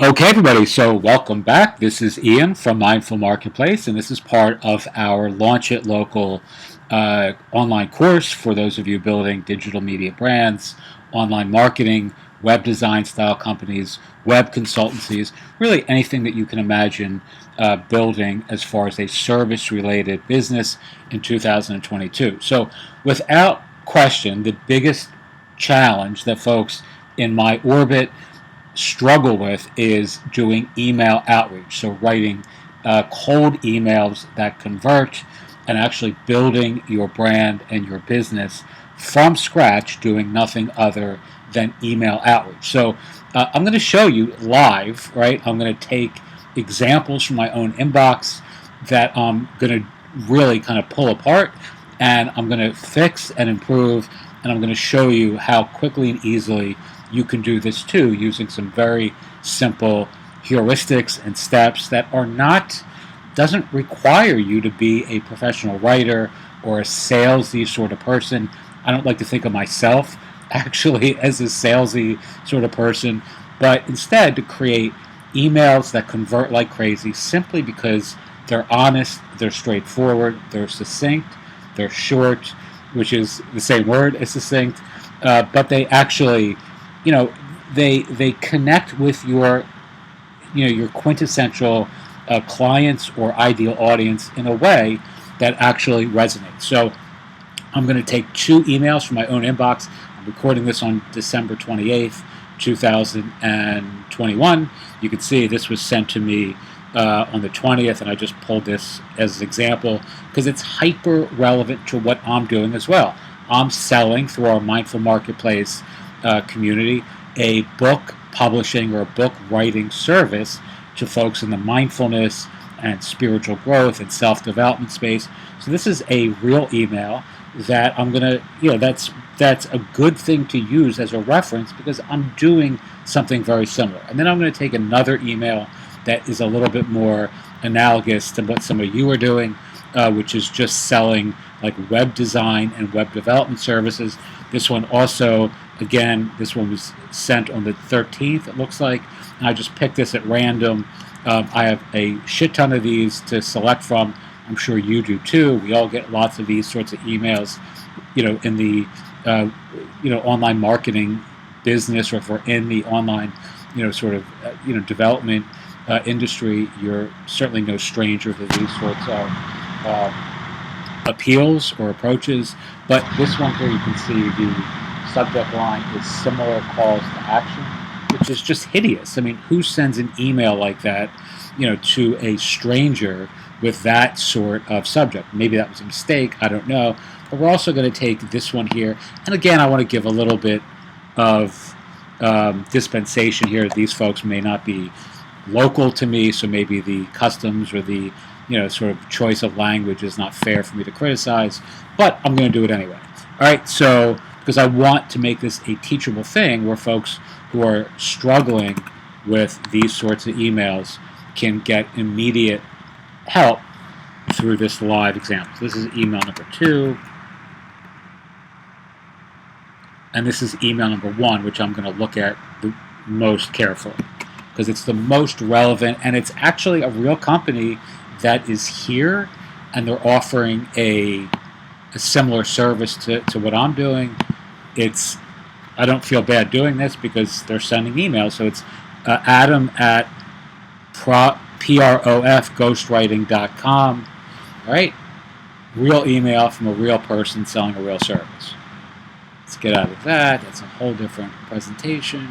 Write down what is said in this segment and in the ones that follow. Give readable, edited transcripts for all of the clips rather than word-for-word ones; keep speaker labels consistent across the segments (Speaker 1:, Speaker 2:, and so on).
Speaker 1: Okay, everybody, so welcome back. This is Ian from Mindful Marketplace, and this is part of our Launch It Local online course for those of you building digital media brands, online marketing, web design style companies, web consultancies, really anything that you can imagine building as far as a service related business in 2022. So, without question, the biggest challenge that folks in my orbit struggle with is doing email outreach. So writing cold emails that convert and actually building your brand and your business from scratch, doing nothing other than email outreach. So I'm going to show you live, right? I'm going to take examples from my own inbox that I'm going to really kind of pull apart, and I'm going to fix and improve, and I'm going to show you how quickly and easily you can do this too, using some very simple heuristics and steps that are not, doesn't require you to be a professional writer or a salesy sort of person. I don't like to think of myself actually as a salesy sort of person, but instead to create emails that convert like crazy simply because they're honest, they're straightforward, they're succinct, they're short, which is the same word as succinct, but they actually, you know, they connect with your quintessential clients or ideal audience in a way that actually resonates. So I'm going to take two emails from my own inbox. I'm recording this on December 28th, 2021. You can see this was sent to me on the 20th, and I just pulled this as an example because it's hyper relevant to what I'm doing as well. I'm selling through our Mindful Marketplace community a book publishing or a book writing service to folks in the mindfulness and spiritual growth and self-development space. So this is a real email that I'm gonna, that's a good thing to use as a reference because I'm doing something very similar. And then I'm going to take another email that is a little bit more analogous to what some of you are doing, which is just selling like web design and web development services. This one also, again, this one was sent on the 13th, it looks like. And I just picked this at random. I have a shit ton of these to select from. I'm sure you do too. We all get lots of these sorts of emails, in the online marketing business, or if we're in the online, development industry, you're certainly no stranger to these sorts of appeals or approaches. But this one here, you can see the subject line is similar calls to action, which is just hideous. I mean, who sends an email like that, to a stranger with that sort of subject? Maybe that was a mistake. I don't know. But we're also going to take this one here. And again, I want to give a little bit of dispensation here. These folks may not be local to me, so maybe the customs or the sort of choice of language is not fair for me to criticize, but I'm going to do it anyway. All right, so because I want to make this a teachable thing where folks who are struggling with these sorts of emails can get immediate help through this live example. So this is email number 2, and this is email number 1, which I'm going to look at the most carefully because it's the most relevant, and it's actually a real company that is here, and they're offering a similar service to what I'm doing. I don't feel bad doing this because they're sending emails. So it's Adam at profghostwriting.com. All right, real email from a real person selling a real service. Let's get out of that. That's a whole different presentation.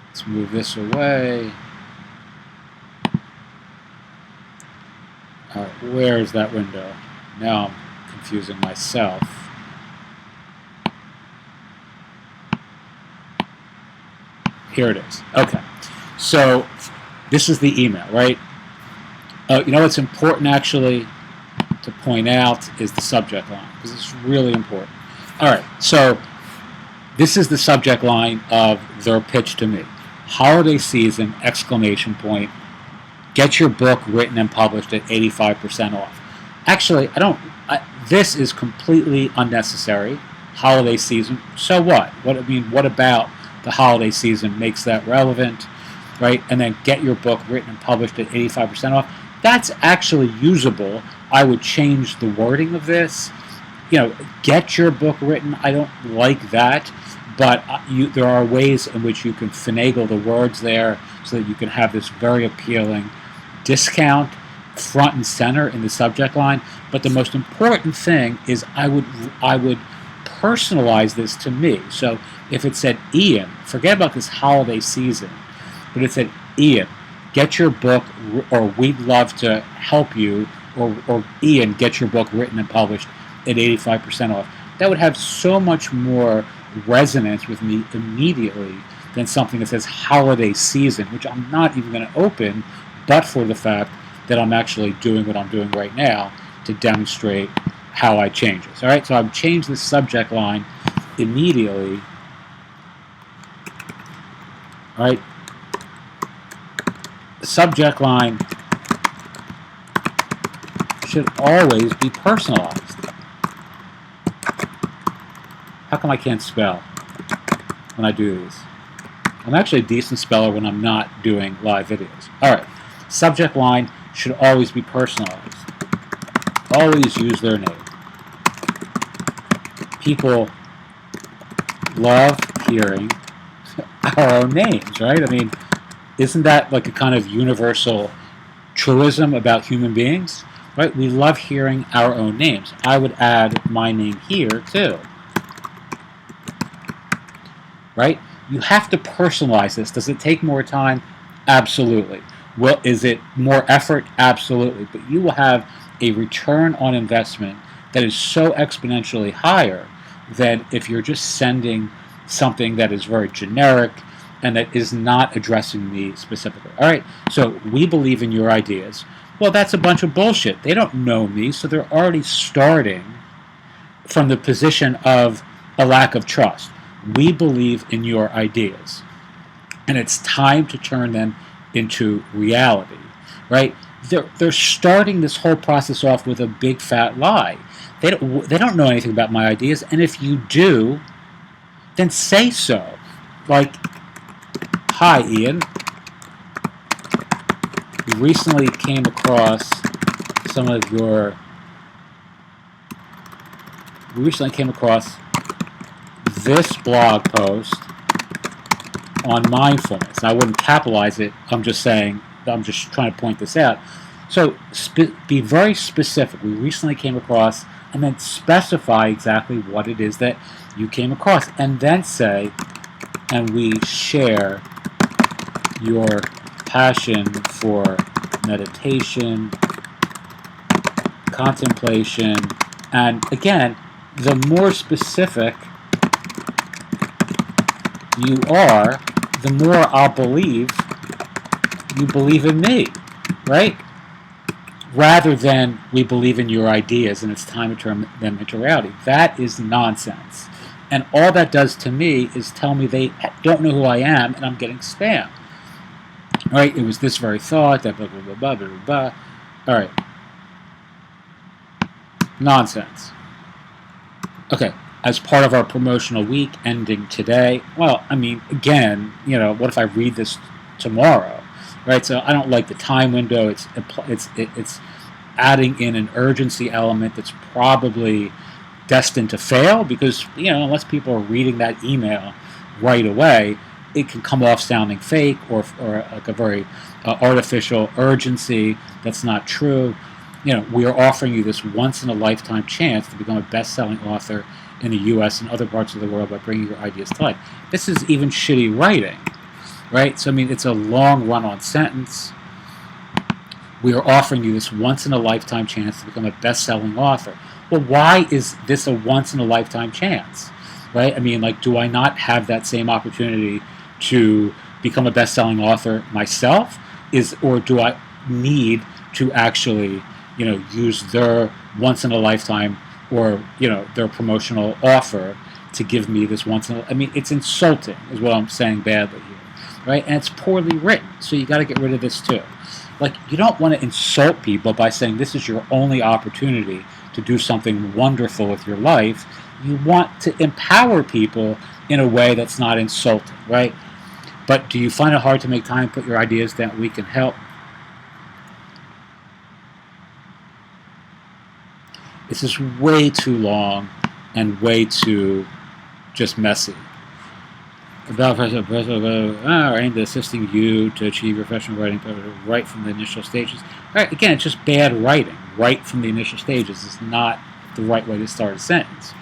Speaker 1: Let's move this away. All right, where is that window? Now I'm confusing myself. Here it is. Okay, so this is the email, right? What's important actually to point out is the subject line, because it's really important. All right, so this is the subject line of their pitch to me. Holiday season, exclamation point. Get your book written and published at 85% off. Actually, this is completely unnecessary. Holiday season, so what? What about the holiday season makes that relevant? right? And then get your book written and published at 85% off. That's actually usable. I would change the wording of this. Get your book written. I don't like that, but there are ways in which you can finagle the words there so that you can have this very appealing discount front and center in the subject line. But the most important thing is I would personalize this to me. So if it said Ian, forget about this holiday season, but it said Ian, get your book, or we'd love to help you, or Ian, get your book written and published at 85% off. That would have so much more resonance with me immediately than something that says holiday season, which I'm not even going to open, but for the fact that I'm actually doing what I'm doing right now to demonstrate how I change this. All right, so I've changed the subject line immediately. All right, the subject line should always be personalized. How come I can't spell when I do these? I'm actually a decent speller when I'm not doing live videos. All right, subject line should always be personalized. Always use their name. People love hearing our own names, right? I mean, isn't that like a kind of universal truism about human beings, right? We love hearing our own names. I would add my name here too, right? You have to personalize this. Does it take more time? Absolutely. Well, is it more effort? Absolutely. But you will have a return on investment that is so exponentially higher than if you're just sending something that is very generic and that is not addressing me specifically. All right, so we believe in your ideas. Well, that's a bunch of bullshit. They don't know me, so they're already starting from the position of a lack of trust. We believe in your ideas, and it's time to turn them into reality, right? They're starting this whole process off with a big fat lie. They don't know anything about my ideas, and if you do, then say so. Like, hi, Ian. We recently came across this blog post on mindfulness. I wouldn't capitalize it. I'm just trying to point this out. So be very specific. We recently came across, and then specify exactly what it is that you came across, and then say, and we share your passion for meditation, contemplation, and again, the more specific you are, the more I'll believe you believe in me, right? Rather than we believe in your ideas and it's time to turn them into reality. That is nonsense. And all that does to me is tell me they don't know who I am and I'm getting spam. All right, it was this very thought, that blah, blah, blah, blah, blah, blah. All right. Nonsense. Okay, as part of our promotional week ending today, well, I mean, again, what if I read this tomorrow? Right, so I don't like the time window. It's adding in an urgency element that's probably destined to fail because unless people are reading that email right away, it can come off sounding fake or like a very artificial urgency that's not true. We are offering you this once in a lifetime chance to become a best-selling author in the U.S. and other parts of the world by bringing your ideas to life. This is even shitty writing. Right? So, I mean, it's a long run-on sentence. We are offering you this once-in-a-lifetime chance to become a best-selling author. Well, why is this a once-in-a-lifetime chance? Right? I mean, like, do I not have that same opportunity to become a best-selling author myself? Or do I need to actually, use their once-in-a-lifetime or, their promotional offer to give me this I mean, it's insulting, is what I'm saying badly here. Right? And it's poorly written, so you got to get rid of this too. Like, you don't want to insult people by saying this is your only opportunity to do something wonderful with your life. You want to empower people in a way that's not insulting, right? But do you find it hard to make time to put your ideas down? We can help. This is way too long and way too just messy. About aimed at assisting you to achieve your professional writing right from the initial stages. All right, again, it's just bad writing. Right from the initial stages is not the right way to start a sentence.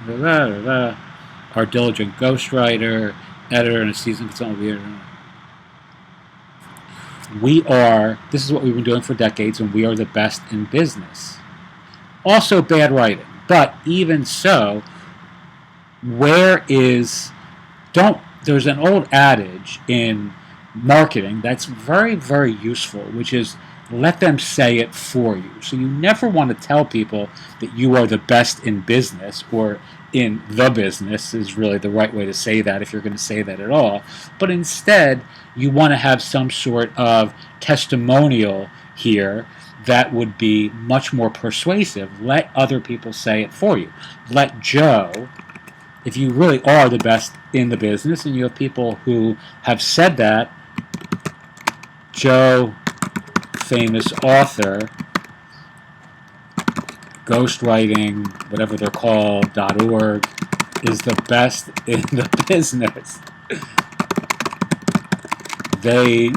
Speaker 1: Our diligent ghostwriter, editor, and a seasoned consultant. This is what we've been doing for decades, and we are the best in business. Also bad writing. But even so, there's an old adage in marketing that's very, very useful, which is let them say it for you. So you never want to tell people that you are the best in business, or in the business is really the right way to say that if you're going to say that at all. But instead, you want to have some sort of testimonial here that would be much more persuasive. Let other people say it for you. Let Joe, if you really are the best in the business and you have people who have said that, Joe, famous author, ghostwriting, whatever they're called, .org, is the best in the business. They,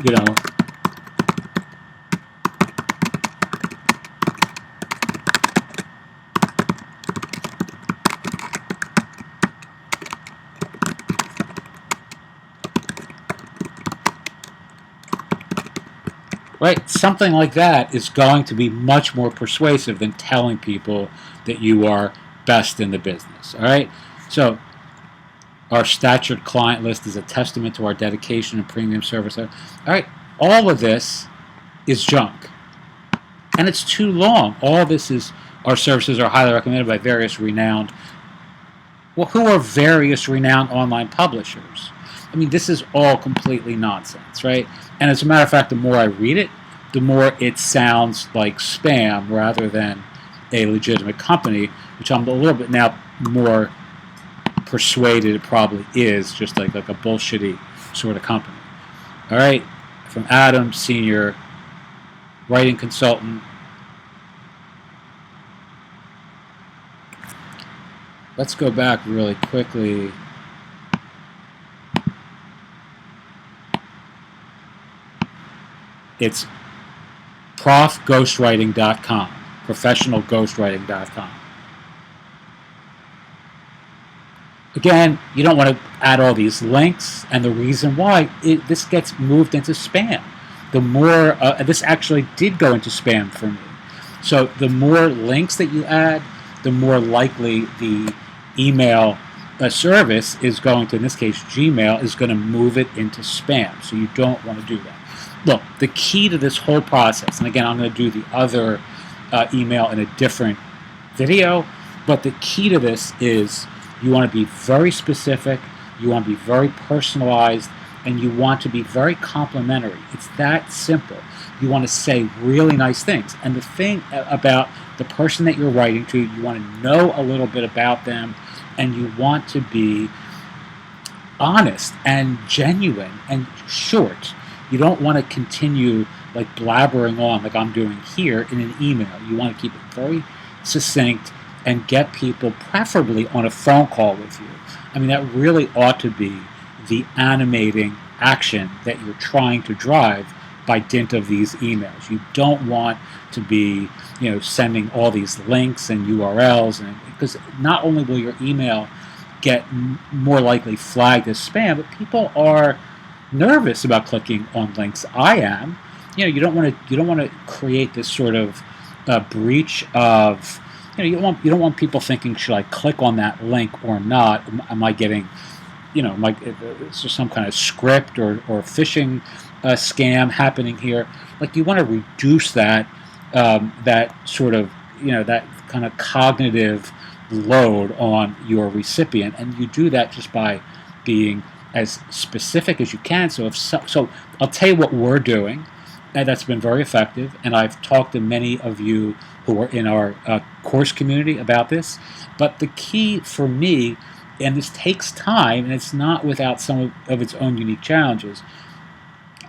Speaker 1: right? Something like that is going to be much more persuasive than telling people that you are best in the business. All right? So our statured client list is a testament to our dedication and premium service. All right? All of this is junk. And it's too long. All this is, our services are highly recommended by various renowned, who are various renowned online publishers? I mean, this is all completely nonsense, right? And as a matter of fact, the more I read it, the more it sounds like spam rather than a legitimate company, which I'm a little bit now more persuaded it probably is, just like a bullshitty sort of company. All right, from Adam, senior writing consultant. Let's go back really quickly. It's profghostwriting.com, professionalghostwriting.com. Again, you don't want to add all these links, and the reason why this gets moved into spam. The more, this actually did go into spam for me. So the more links that you add, the more likely the email service is going to, in this case Gmail, is going to move it into spam. So you don't want to do that. Look, the key to this whole process, and again I'm going to do the other email in a different video, but the key to this is you want to be very specific, you want to be very personalized, and you want to be very complimentary. It's that simple. You want to say really nice things. And the thing about the person that you're writing to, you want to know a little bit about them, and you want to be honest and genuine and short. You don't want to continue like blabbering on like I'm doing here in an email. You want to keep it very succinct and get people preferably on a phone call with you. I mean, that really ought to be the animating action that you're trying to drive by dint of these emails. You don't want to be, sending all these links and URLs, and because not only will your email get more likely flagged as spam, but people are nervous about clicking on links. I am. You don't want to create this sort of breach of. You don't want people thinking, should I click on that link or not? Am I getting, is there some kind of script or phishing scam happening here? Like, you want to reduce that that sort of, that kind of cognitive load on your recipient, and you do that just by being as specific as you can. So I'll tell you what we're doing, and that's been very effective. And I've talked to many of you who are in our course community about this. But the key for me and this takes time, and it's not without some of its own unique challenges,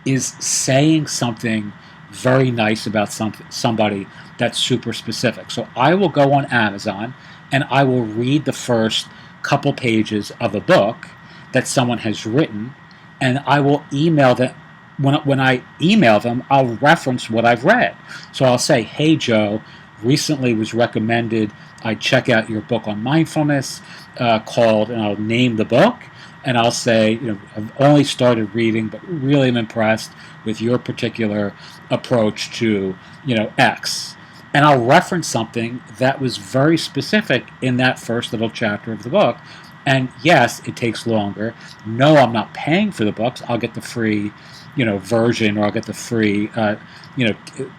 Speaker 1: is saying something very nice about somebody that's super specific. So I will go on Amazon and I will read the first couple pages of a book that someone has written, and I will email them. When I email them, I'll reference what I've read. So I'll say, "Hey Joe, recently was recommended I check out your book on mindfulness called," and I'll name the book, and I'll say, I've only started reading, but really am impressed with your particular approach to, X. And I'll reference something that was very specific in that first little chapter of the book. And yes, it takes longer. No, I'm not paying for the books. I'll get the free, version, or I'll get the free,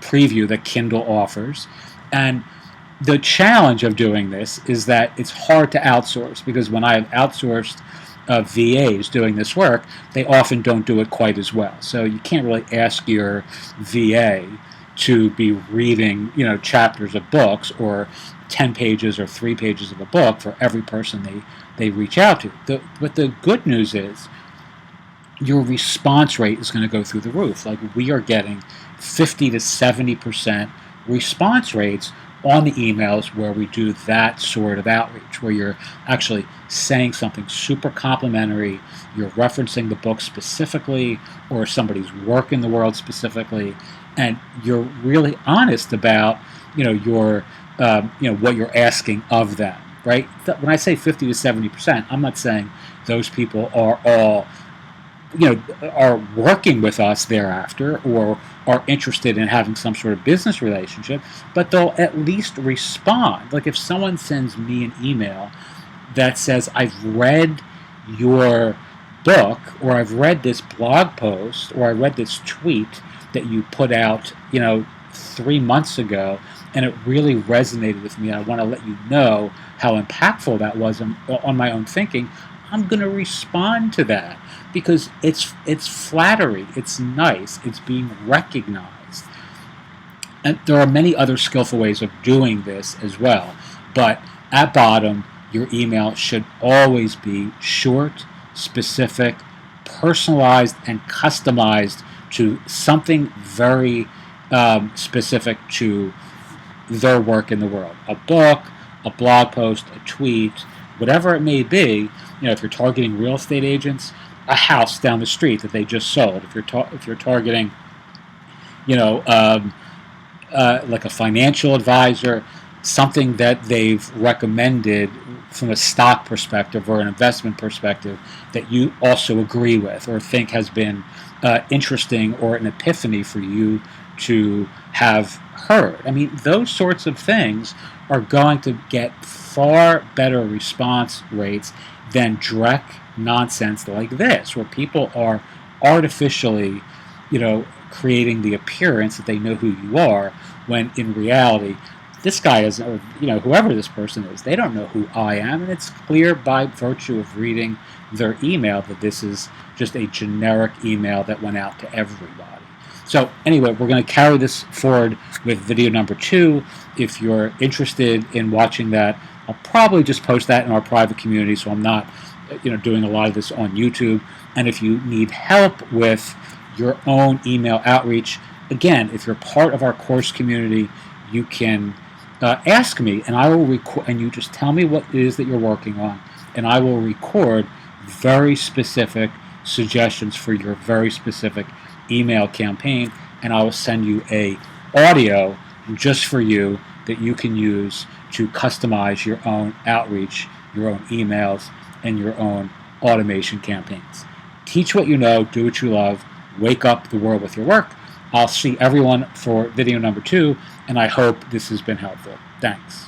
Speaker 1: preview that Kindle offers. And the challenge of doing this is that it's hard to outsource, because when I have outsourced VAs doing this work, they often don't do it quite as well. So you can't really ask your VA to be reading, chapters of books, or 10 pages or 3 pages of a book for every person they reach out to. But the good news is your response rate is going to go through the roof. Like, we are getting 50 to 70% response rates on the emails where we do that sort of outreach, where you're actually saying something super complimentary, you're referencing the book specifically, or somebody's work in the world specifically, and you're really honest about, your, what you're asking of them, right? When I say 50 to 70%, I'm not saying those people are all, are working with us thereafter, or are interested in having some sort of business relationship, but they'll at least respond. Like, if someone sends me an email that says, "I've read your book," or "I've read this blog post," or "I read this tweet that you put out, 3 months ago, and it really resonated with me. I want to let you know how impactful that was on my own thinking," I'm going to respond to that, because it's flattery, it's nice, it's being recognized. And there are many other skillful ways of doing this as well, but at bottom, your email should always be short, specific, personalized, and customized to something very specific to their work in the world. A book, a blog post, a tweet, whatever it may be. If you're targeting real estate agents, a house down the street that they just sold. If you're targeting, like a financial advisor, something that they've recommended from a stock perspective or an investment perspective that you also agree with, or think has been interesting, or an epiphany for you to have heard. I mean, those sorts of things are going to get far better response rates than direct nonsense like this, where people are artificially, creating the appearance that they know who you are, when in reality, this guy is, whoever this person is, they don't know who I am, and it's clear by virtue of reading their email that this is just a generic email that went out to everybody. So anyway, we're going to carry this forward with video number 2. If you're interested in watching that, I'll probably just post that in our private community, so I'm not, doing a lot of this on YouTube. And if you need help with your own email outreach, again, if you're part of our course community, you can ask me, and I will record, and you just tell me what it is that you're working on, and I will record very specific suggestions for your very specific email campaign, and I will send you a audio just for you that you can use to customize your own outreach, your own emails, and your own automation campaigns. Teach what you know, do what you love, wake up the world with your work. I'll see everyone for video number 2, and I hope this has been helpful. Thanks.